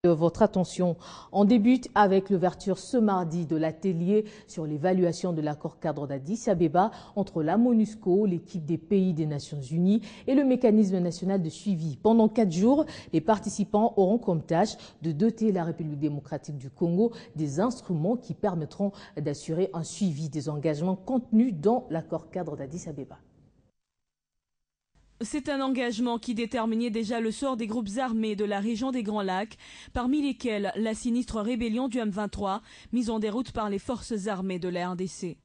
Votre attention. On débute avec l'ouverture ce mardi de l'atelier sur l'évaluation de l'accord cadre d'Addis Abeba entre la MONUSCO, l'équipe des pays des Nations Unies et le mécanisme national de suivi. Pendant 4 jours, les participants auront comme tâche de doter la République démocratique du Congo des instruments qui permettront d'assurer un suivi des engagements contenus dans l'accord cadre d'Addis Abeba. C'est un engagement qui déterminait déjà le sort des groupes armés de la région des Grands Lacs, parmi lesquels la sinistre rébellion du M23, mise en déroute par les forces armées de la RDC.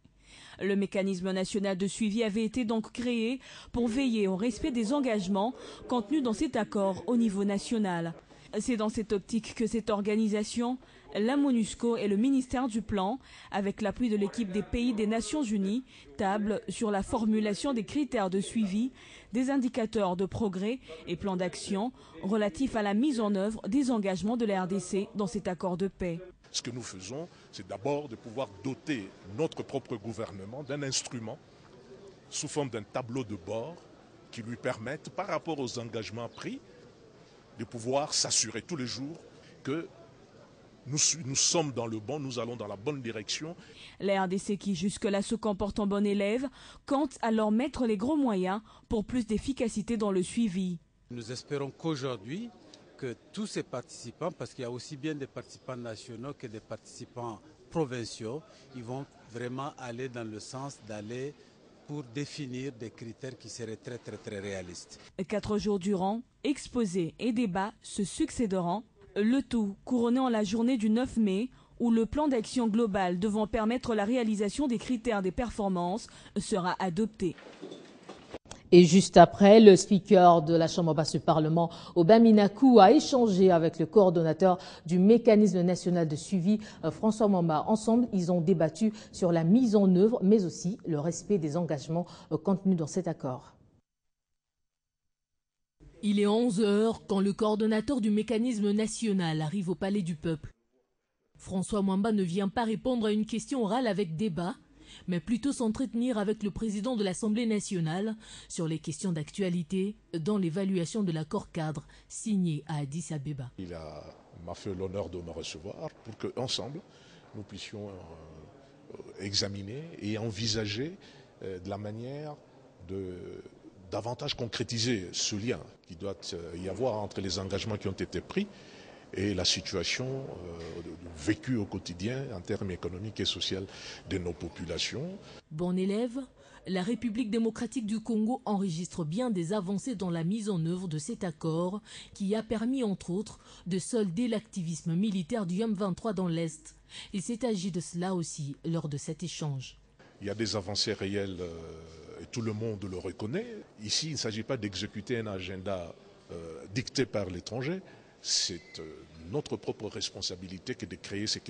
Le mécanisme national de suivi avait été donc créé pour veiller au respect des engagements contenus dans cet accord au niveau national. C'est dans cette optique que cette organisation, la MONUSCO et le ministère du Plan, avec l'appui de l'équipe des pays des Nations Unies, tablent sur la formulation des critères de suivi, des indicateurs de progrès et plans d'action relatifs à la mise en œuvre des engagements de la RDC dans cet accord de paix. Ce que nous faisons, c'est d'abord de pouvoir doter notre propre gouvernement d'un instrument sous forme d'un tableau de bord qui lui permette, par rapport aux engagements pris, de pouvoir s'assurer tous les jours que nous sommes dans le bon, nous allons dans la bonne direction. La RDC, qui jusque-là se comporte en bon élève, compte alors mettre les gros moyens pour plus d'efficacité dans le suivi. Nous espérons qu'aujourd'hui, que tous ces participants, parce qu'il y a aussi bien des participants nationaux que des participants provinciaux, ils vont vraiment aller dans le sens d'aller pour définir des critères qui seraient très réalistes. 4 jours durant, exposés et débats se succéderont, le tout couronné en la journée du 9 mai, où le plan d'action global devant permettre la réalisation des critères des performances sera adopté. Et juste après, le speaker de la Chambre basse du Parlement, Aubin Minakou, a échangé avec le coordonnateur du mécanisme national de suivi, François Mwamba. Ensemble, ils ont débattu sur la mise en œuvre, mais aussi le respect des engagements contenus dans cet accord. Il est 11 h quand le coordonnateur du mécanisme national arrive au Palais du Peuple. François Mwamba ne vient pas répondre à une question orale avec débat, mais plutôt s'entretenir avec le président de l'Assemblée nationale sur les questions d'actualité dans l'évaluation de l'accord cadre signé à Addis Abeba. Il m'a fait l'honneur de me recevoir pour qu'ensemble, nous puissions examiner et envisager de la manière de davantage concrétiser ce lien qui doit y avoir entre les engagements qui ont été pris et la situation vécue au quotidien en termes économiques et sociaux de nos populations. Bon élève, la République démocratique du Congo enregistre bien des avancées dans la mise en œuvre de cet accord qui a permis entre autres de solder l'activisme militaire du M23 dans l'Est. Il s'est agi de cela aussi lors de cet échange. Il y a des avancées réelles et tout le monde le reconnaît. Ici, il ne s'agit pas d'exécuter un agenda dicté par l'étranger. C'est notre propre responsabilité que de créer ces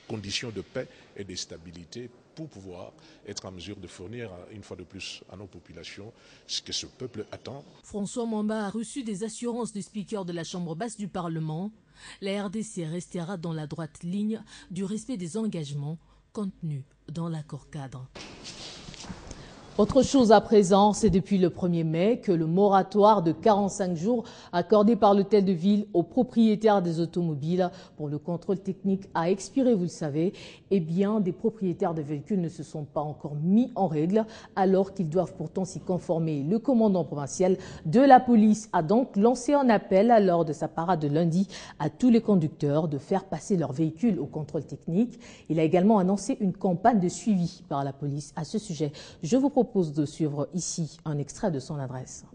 conditions de paix et de stabilité pour pouvoir être en mesure de fournir une fois de plus à nos populations ce que ce peuple attend. François Mwamba a reçu des assurances du speaker de la Chambre basse du Parlement. La RDC restera dans la droite ligne du respect des engagements contenus dans l'accord cadre. Autre chose à présent, c'est depuis le 1er mai que le moratoire de 45 jours accordé par l'hôtel de ville aux propriétaires des automobiles pour le contrôle technique a expiré, vous le savez. Eh bien, des propriétaires de véhicules ne se sont pas encore mis en règle alors qu'ils doivent pourtant s'y conformer. Le commandant provincial de la police a donc lancé un appel lors de sa parade de lundi à tous les conducteurs de faire passer leurs véhicules au contrôle technique. Il a également annoncé une campagne de suivi par la police à ce sujet. Je vous propose de suivre ici un extrait de son adresse.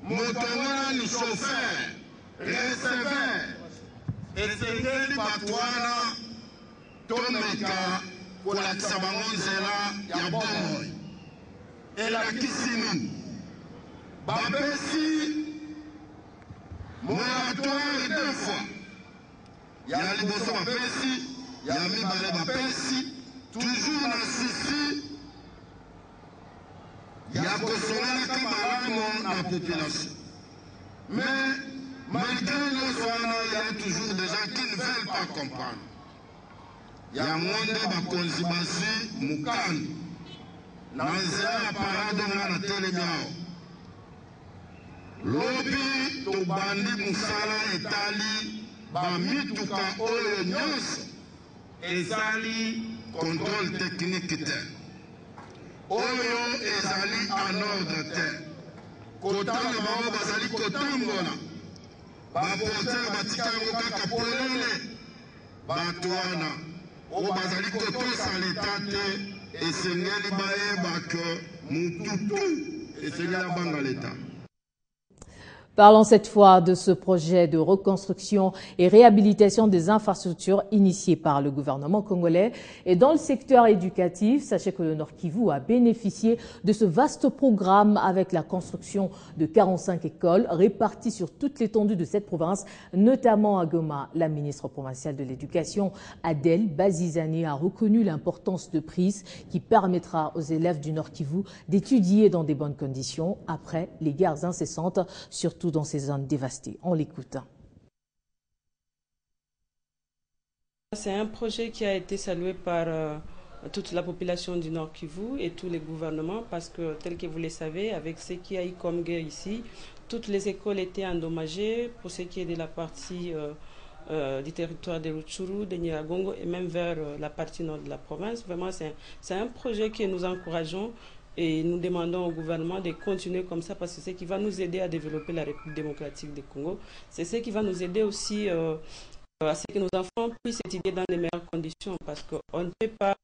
Motongola ni chauffeur, receveur, esengeli batwana tomeka kolakisa bango nzela ya bomoi. Elakisi nini? Bapesi moratoire 2 fois. Ya liboso bapesi, ya mibale bapesi, toujours na souci ya kosolola malamu na population. Mais malgré nos soins, il y a toujours des gens qui ne veulent pas comprendre. Il y a moins de bakonzibasi mukani na nzela ya parado na telemiao. Lobi tobandi musala etali bamituka oyo nyonso ezali contrôle technique te. Oyo ezali en ordre te. Kotanga bango bazali kotambola. Baporter batikango kaka polele. Bato wana oyo bazali kotosa leta te esengeli bayeba ke mututu esengeli abanga leta. Parlons cette fois de ce projet de reconstruction et réhabilitation des infrastructures initié par le gouvernement congolais. Et dans le secteur éducatif, sachez que le Nord Kivu a bénéficié de ce vaste programme avec la construction de 45 écoles réparties sur toute l'étendue de cette province, notamment à Goma. La ministre provinciale de l'Éducation, Adèle Bazizani, a reconnu l'importance de prise qui permettra aux élèves du Nord Kivu d'étudier dans des bonnes conditions après les guerres incessantes, surtout dans ces zones dévastées. On l'écoute. C'est un projet qui a été salué par toute la population du Nord Kivu et tous les gouvernements parce que, tel que vous le savez, avec ce qu'il y a eu comme guerre ici, toutes les écoles étaient endommagées pour ce qui est de la partie du territoire de Rutshuru, de Nyiragongo et même vers la partie nord de la province. Vraiment, c'est un projet que nous encourageons. Et nous demandons au gouvernement de continuer comme ça parce que c'est ce qui va nous aider à développer la République démocratique du Congo. C'est ce qui va nous aider aussi à ce que nos enfants puissent étudier dans les meilleures conditions parce qu'on ne peut pas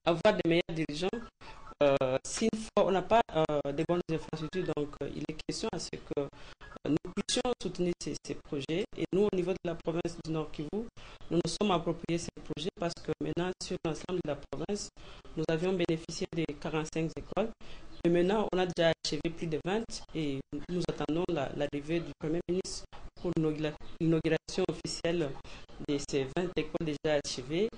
avoir de meilleurs dirigeants si on n'a pas de bonnes infrastructures. Donc il est question à ce que nous puissions soutenir ces projets. Et nous, au niveau de la province du Nord Kivu, nous nous sommes appropriés ces projets parce que maintenant, sur l'ensemble de la province, nous avions bénéficié de 45 écoles. Et maintenant, on a déjà achevé plus de 20 et nous attendons l'arrivée du Premier ministre pour l'inauguration officielle de ces 20 écoles déjà achevées.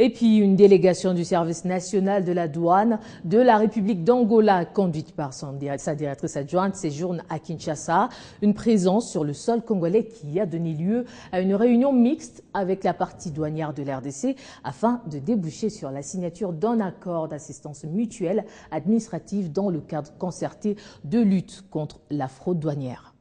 Et puis une délégation du service national de la douane de la République d'Angola, conduite par sa directrice adjointe, séjourne à Kinshasa. Une présence sur le sol congolais qui a donné lieu à une réunion mixte avec la partie douanière de l'RDC afin de déboucher sur la signature d'un accord d'assistance mutuelle administrative dans le cadre concerté de lutte contre la fraude douanière.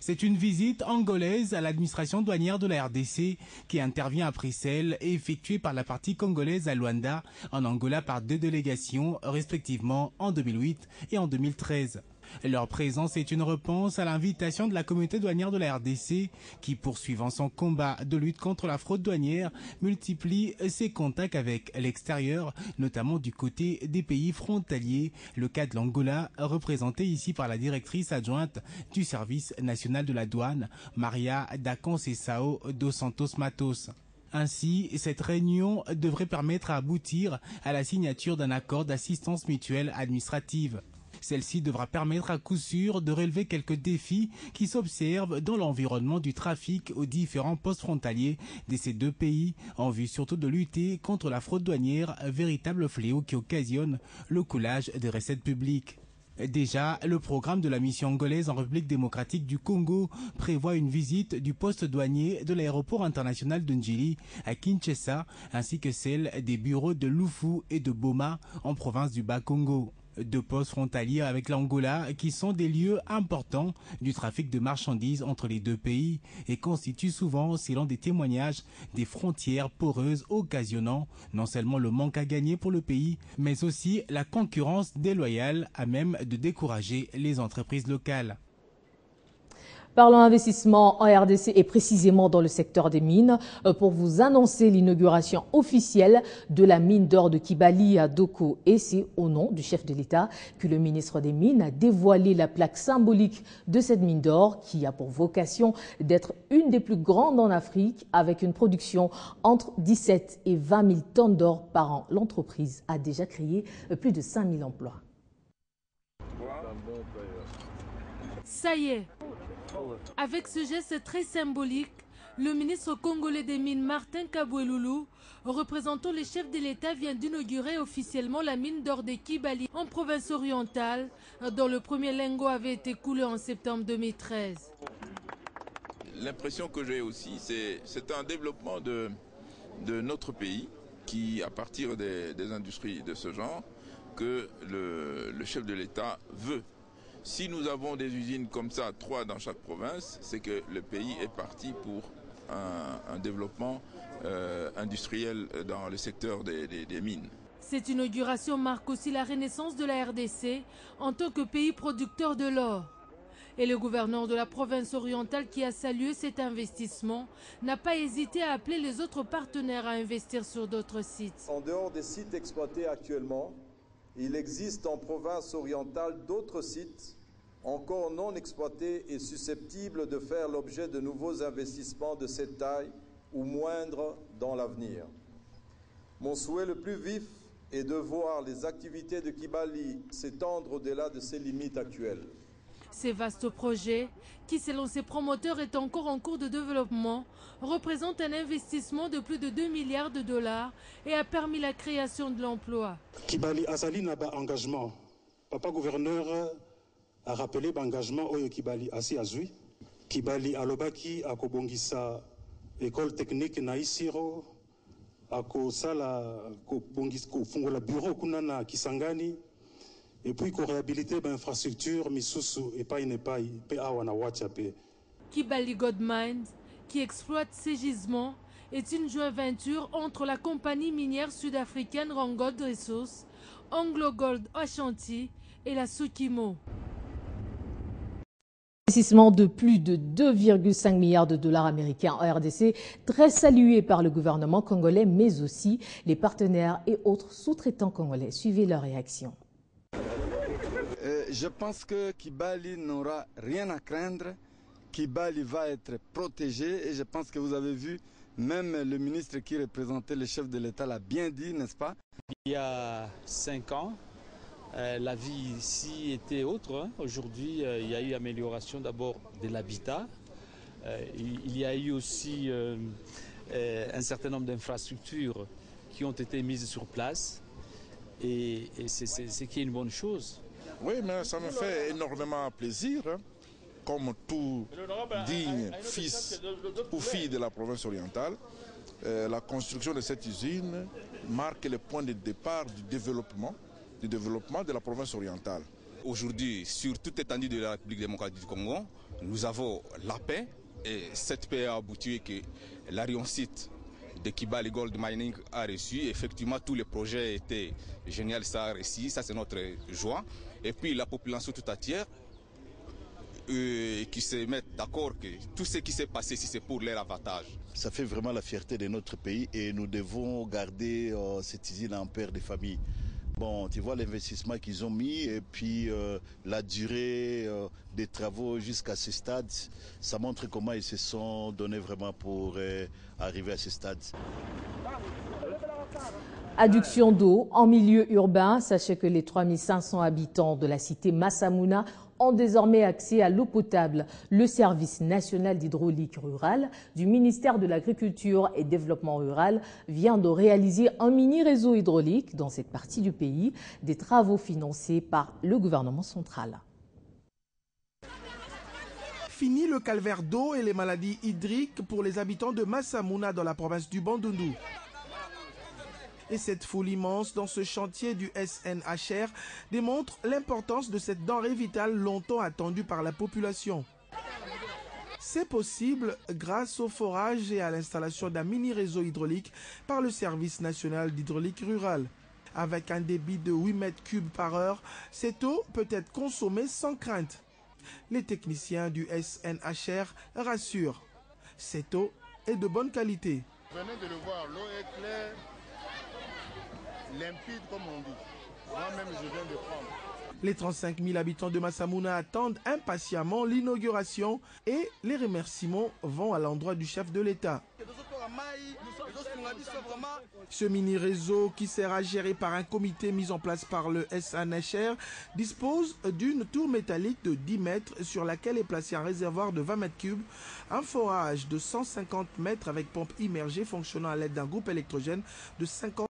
C'est une visite angolaise à l'administration douanière de la RDC qui intervient à Bruxelles et effectuée par la partie congolaise à Luanda, en Angola par 2 délégations, respectivement en 2008 et en 2013. Leur présence est une réponse à l'invitation de la communauté douanière de la RDC qui, poursuivant son combat de lutte contre la fraude douanière, multiplie ses contacts avec l'extérieur, notamment du côté des pays frontaliers. Le cas de l'Angola, représenté ici par la directrice adjointe du service national de la douane, Maria da Conceição dos Santos Matos. Ainsi, cette réunion devrait permettre à aboutir à la signature d'un accord d'assistance mutuelle administrative. Celle-ci devra permettre à coup sûr de relever quelques défis qui s'observent dans l'environnement du trafic aux différents postes frontaliers de ces 2 pays, en vue surtout de lutter contre la fraude douanière, véritable fléau qui occasionne le coulage des recettes publiques. Déjà, le programme de la mission angolaise en République démocratique du Congo prévoit une visite du poste douanier de l'aéroport international de Njili à Kinshasa, ainsi que celle des bureaux de Lufu et de Boma en province du Bas-Congo. 2 postes frontaliers avec l'Angola qui sont des lieux importants du trafic de marchandises entre les 2 pays et constituent souvent, selon des témoignages, des frontières poreuses occasionnant non seulement le manque à gagner pour le pays, mais aussi la concurrence déloyale à même de décourager les entreprises locales. Parlons investissement en RDC et précisément dans le secteur des mines pour vous annoncer l'inauguration officielle de la mine d'or de Kibali à Doko. Et c'est au nom du chef de l'État que le ministre des Mines a dévoilé la plaque symbolique de cette mine d'or qui a pour vocation d'être une des plus grandes en Afrique avec une production entre 17 et 20 000 tonnes d'or par an. L'entreprise a déjà créé plus de 5 000 emplois. Ça y est. Avec ce geste très symbolique, Le ministre congolais des Mines, Martin Kaboueloulou, représentant les chefs de l'État, vient d'inaugurer officiellement la mine d'or de Kibali en province orientale, dont le premier lingot avait été coulé en septembre 2013. L'impression que j'ai aussi, c'est un développement de notre pays qui, à partir des industries de ce genre, que le chef de l'État veut. Si nous avons des usines comme ça, 3 dans chaque province, c'est que le pays est parti pour un développement industriel dans le secteur des mines. Cette inauguration marque aussi la renaissance de la RDC en tant que pays producteur de l'or. Et le gouverneur de la province orientale qui a salué cet investissement n'a pas hésité à appeler les autres partenaires à investir sur d'autres sites. En dehors des sites exploités actuellement, il existe en province orientale d'autres sites encore non exploités et susceptibles de faire l'objet de nouveaux investissements de cette taille ou moindre dans l'avenir. Mon souhait le plus vif est de voir les activités de Kibali s'étendre au-delà de ses limites actuelles. Ces vastes projets, qui selon ses promoteurs est encore en cours de développement, représentent un investissement de plus de 2 milliards de dollars et a permis la création de l'emploi. Kibali Azali n'a pas engagement. Papa gouverneur a rappelé l'engagement au Kibali Asi Azui. Kibali Alobaki a kobongisa école technique Naisiro, a sala ko fungola bureau kunana Kisangani. Et puis qu'on réhabilite l'infrastructure, misusu et pas une paille, awana wachape. Kibali Gold Mines, qui exploite ces gisements, est une joint venture entre la compagnie minière sud-africaine Randgold Resources, Anglo Gold Ashanti et la Sukimo. Investissement de plus de 2,5 milliards de dollars américains en RDC, très salué par le gouvernement congolais, mais aussi les partenaires et autres sous-traitants congolais. Suivez leur réaction. Je pense que Kibali n'aura rien à craindre. Kibali va être protégé et je pense que vous avez vu, même le ministre qui représentait le chef de l'État l'a bien dit, n'est-ce pas? Il y a 5 ans, la vie ici était autre. Aujourd'hui, il y a eu amélioration d'abord de l'habitat. Il y a eu aussi un certain nombre d'infrastructures qui ont été mises sur place et c'est ce qui est une bonne chose. Oui, mais ça me fait énormément plaisir, hein, comme tout digne fils ou fille de la province orientale. La construction de cette usine marque le point de départ du développement de la province orientale. Aujourd'hui, sur toute l'étendue de la République démocratique du Congo, nous avons la paix et cette paix a abouti que l'Arion site de Kibali Gold Mining a reçu. Effectivement, tous les projets étaient géniaux, ça a réussi, ça c'est notre joie. Et puis la population tout entière qui se met d'accord que tout ce qui s'est passé ici c'est pour leur avantage. Ça fait vraiment la fierté de notre pays et nous devons garder cette usine en père des familles. Bon, tu vois l'investissement qu'ils ont mis et puis la durée des travaux jusqu'à ce stade, ça montre comment ils se sont donnés vraiment pour arriver à ce stade. Adduction d'eau en milieu urbain. Sachez que les 3500 habitants de la cité Massamouna ont désormais accès à l'eau potable. Le service national d'hydraulique rurale du ministère de l'Agriculture et Développement rural vient de réaliser un mini-réseau hydraulique dans cette partie du pays, des travaux financés par le gouvernement central. Fini le calvaire d'eau et les maladies hydriques pour les habitants de Massamouna dans la province du Bandundu. Et cette foule immense dans ce chantier du SNHR démontre l'importance de cette denrée vitale longtemps attendue par la population. C'est possible grâce au forage et à l'installation d'un mini-réseau hydraulique par le service national d'hydraulique rurale. Avec un débit de 8 mètres cubes par heure, cette eau peut être consommée sans crainte. Les techniciens du SNHR rassurent. Cette eau est de bonne qualité. Venez de le voir, l'eau est claire, limpide comme on dit. Moi-même, je viens de prendre. Les 35 000 habitants de Massamouna attendent impatiemment l'inauguration et les remerciements vont à l'endroit du chef de l'État. Ce mini-réseau, qui sera géré par un comité mis en place par le SNHR, dispose d'une tour métallique de 10 mètres sur laquelle est placé un réservoir de 20 mètres cubes, un forage de 150 mètres avec pompe immergée fonctionnant à l'aide d'un groupe électrogène de 50